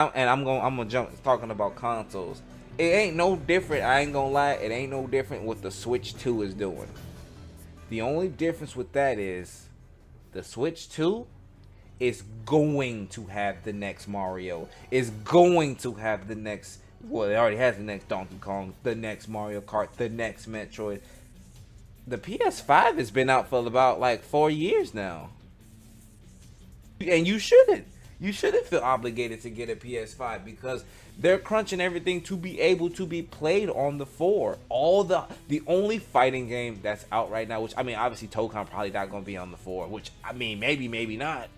I'm gonna jump talking about consoles. It ain't no different. I ain't gonna lie. It ain't no different what the Switch 2 is doing. The only difference with that is the Switch 2 is going to have the next Mario. Is going to have the next. Well, it already has the next Donkey Kong, the next Mario Kart, the next Metroid. The PS5 has been out for about like 4 years now, and you shouldn't. You shouldn't feel obligated to get a PS5 because they're crunching everything to be able to be played on the 4. The only fighting game that's out right now, which I mean, obviously Tokon probably not gonna be on the 4, which I mean, maybe not,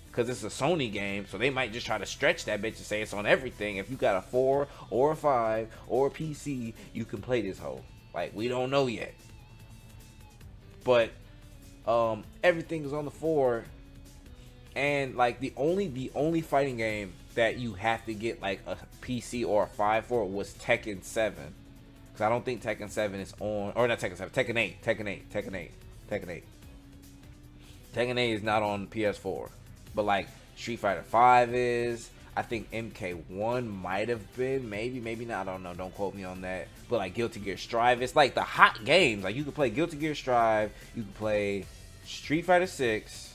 because it's a Sony game, so they might just try to stretch that bitch and say it's on everything. If you got a 4 or a 5 or a PC, you can play this hoe. Like, we don't know yet, but everything is on the 4. And like the only fighting game that you have to get like a PC or a 5 for was Tekken 7. Because I don't think Tekken 7 is on, or not Tekken 7, Tekken 8, Tekken 8, Tekken 8, Tekken 8. Tekken 8 is not on PS4. But like Street Fighter 5 is. I think MK1 might have been, maybe not, I don't know, don't quote me on that. But like Guilty Gear Strive, it's like the hot games. Like you can play Guilty Gear Strive, you can play Street Fighter 6.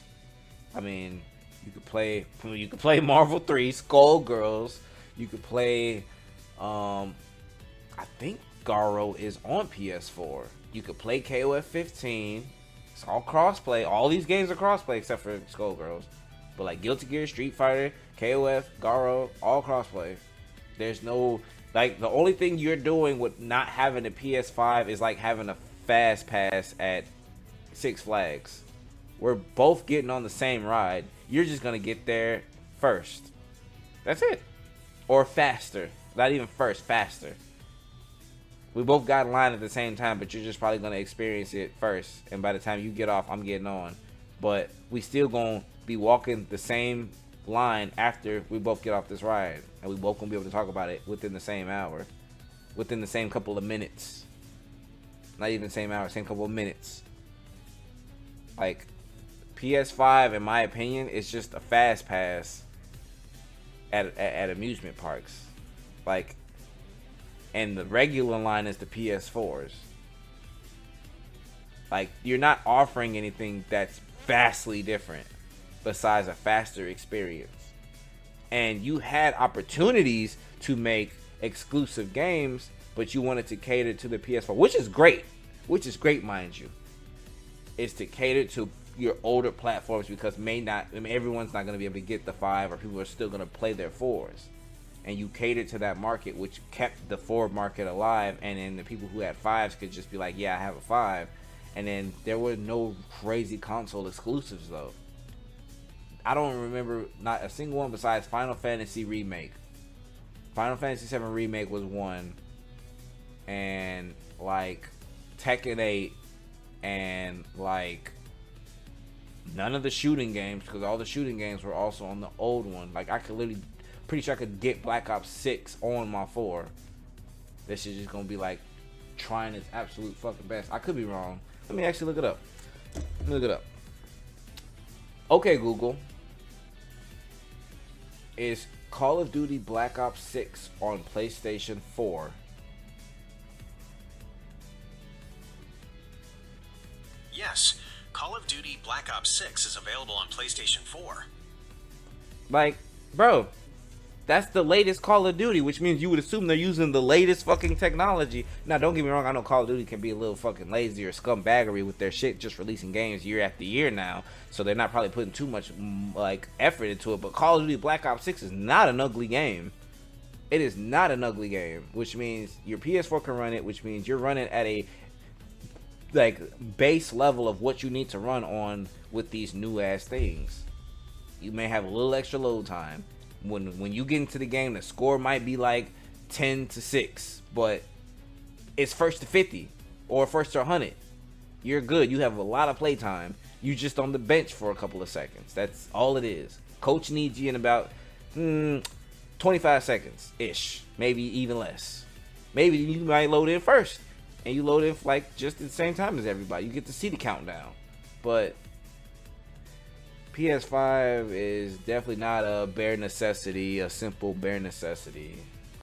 I mean, you could play Marvel 3, Skullgirls. You could play, I think Garo is on PS4. You could play KOF 15. It's all crossplay. All these games are crossplay except for Skullgirls. But like Guilty Gear, Street Fighter, KOF, Garo, all crossplay. There's no, like, the only thing you're doing with not having a PS5 is like having a fast pass at Six Flags. We're both getting on the same ride. You're just going to get there first. That's it. Or faster. Not even first, faster. We both got in line at the same time, but you're just probably going to experience it first. And by the time you get off, I'm getting on. But we still going to be walking the same line after we both get off this ride. And we both going to be able to talk about it within the same hour. Within the same couple of minutes. Not even the same hour, same couple of minutes. Like, PS5, in my opinion, is just a fast pass at amusement parks. Like, and the regular line is the PS4s. Like, you're not offering anything that's vastly different besides a faster experience. And you had opportunities to make exclusive games, but you wanted to cater to the PS4, which is great. Which is great, mind you. It's to cater to your older platforms because everyone's not going to be able to get the 5, or people are still going to play their 4s. And you catered to that market, which kept the 4 market alive. And then the people who had 5s could just be like, yeah, I have a 5. And then there were no crazy console exclusives, though. I don't remember not a single one besides Final Fantasy Remake. Final Fantasy 7 Remake was one. And like Tekken 8. And like none of the shooting games, because all the shooting games were also on the old one. Like, I could literally, pretty sure I could get Black Ops 6 on my 4. This is just gonna be like trying its absolute fucking best. I could be wrong. Let me actually look it up. Look it up. Okay, Google. Is Call of Duty Black Ops 6 on PlayStation 4? Yes, Call of Duty Black Ops 6 is available on PlayStation 4. Like, bro, that's the latest Call of Duty, which means you would assume they're using the latest fucking technology. Now, don't get me wrong, I know Call of Duty can be a little fucking lazy or scumbaggery with their shit, just releasing games year after year now, so they're not probably putting too much like effort into it. But Call of Duty Black Ops 6 is not an ugly game. It is not an ugly game, which means your PS4 can run it, which means you're running at a like base level of what you need to run on with these new ass things. You may have a little extra load time. When you get into the game, the score might be like 10-6, but it's first to 50 or first to 100. You're good. You have a lot of play time. You just on the bench for a couple of seconds. That's all it is. Coach needs you in about 25 seconds ish, maybe even less. Maybe you might load in first, and you load in like just at the same time as everybody. You get to see the countdown, but PS5 is definitely not a bare necessity, a simple bare necessity.